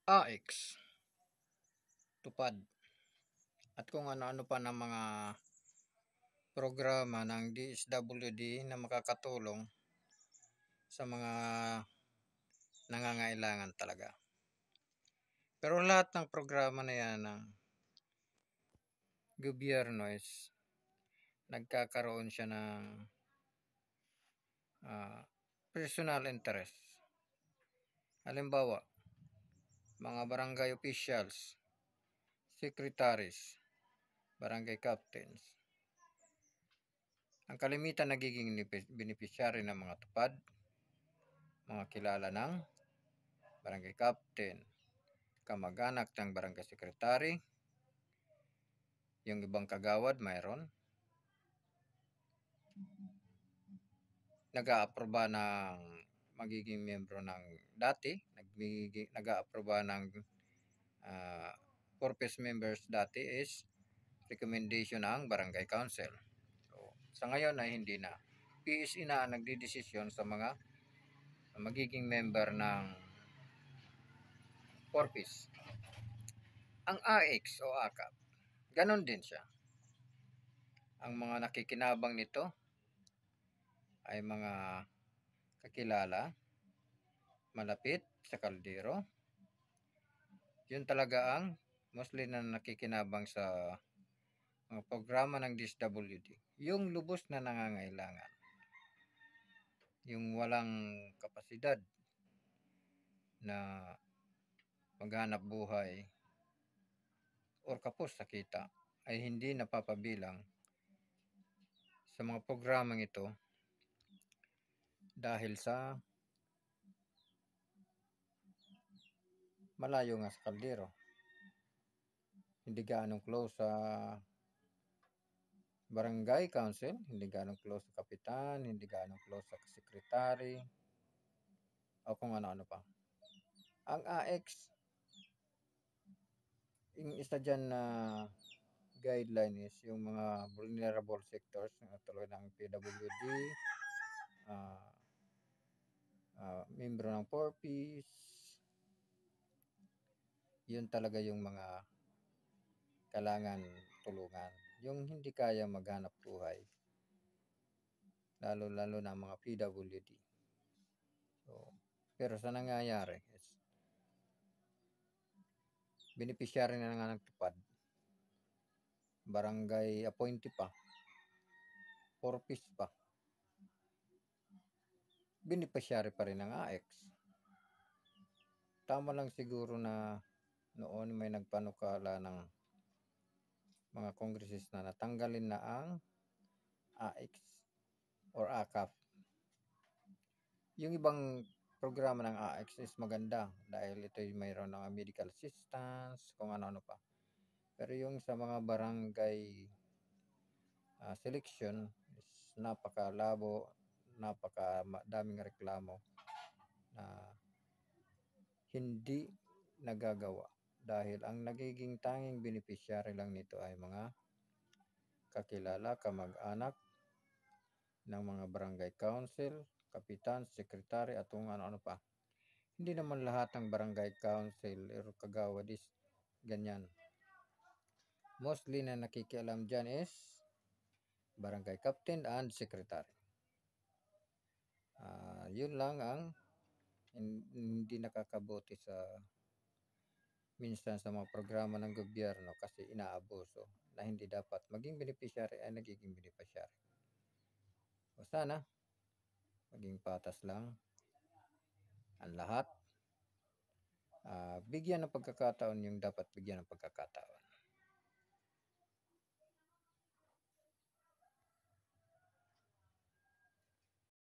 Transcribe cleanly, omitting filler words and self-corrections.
AX, tupad, at kung ano-ano pa ng mga programa ng DSWD na makakatulong sa mga nangangailangan talaga. Pero lahat ng programa na yan ng gobyerno is nagkakaroon siya ng personal interest. Halimbawa, mga barangay officials, secretaries, barangay captains. Ang kalimitan nagiging beneficiary ng mga tupad, mga kilala ng barangay captain, kamag-anak ng barangay secretary, yung ibang kagawad mayroon, nag-aaproba ng magiging miyembro ng dati, nag-aaproba ng purpose members dati is recommendation ng barangay council. So, sa ngayon ay hindi na. PSE na ang nagdidesisyon sa mga magiging member ng purpose. Ang AX o AKAP, ganon din siya. Ang mga nakikinabang nito ay mga kakilala, malapit sa kaldero. Yun talaga ang mostly na nakikinabang sa mga programa ng DSWD. Yung lubos na nangangailangan. Yung walang kapasidad na maghanap buhay or kapos sa kita ay hindi napapabilang sa mga programang ito dahil sa malayo nga sa kaldero. Hindi gaanong close sa barangay council, hindi gaanong close sa kapitan, hindi gaanong close sa secretary, o kung ano-ano pa. Ang AX, yung isa dyan na guideline is yung mga vulnerable sectors, tulad ng PWD, membro ng purpose, yun talaga yung mga kailangan tulungan. Yung hindi kaya maghanap buhay, lalo-lalo na mga PWD. So, pero sa nangyayari is beneficiary na nga ng tupad, barangay appointee pa, purpose pa, beneficiary pa rin ng AX. Tama lang siguro na noon may nagpanukala ng mga kongresista na tanggalin na ang AX or AKAP. Yung ibang programa ng AX is maganda dahil ito ay mayroon ng medical assistance, kung ano-ano pa. Pero yung sa mga barangay selection is napakalabo, napakadaming reklamo na hindi nagagawa dahil ang nagiging tanging beneficiary lang nito ay mga kakilala, kamag-anak ng mga barangay council, kapitan, sekretary at kung ano-ano pa. Hindi naman lahat ng barangay council o kagawad is ganyan. Mostly na nakikialam dyan is barangay captain and secretary. Yun lang ang hindi nakakabuti sa minsan sa mga programa ng gobyerno kasi inaabuso na hindi dapat maging beneficiary ay nagiging beneficiary. O sana maging patas lang ang lahat. Bigyan ng pagkakataon yung dapat bigyan ng pagkakataon.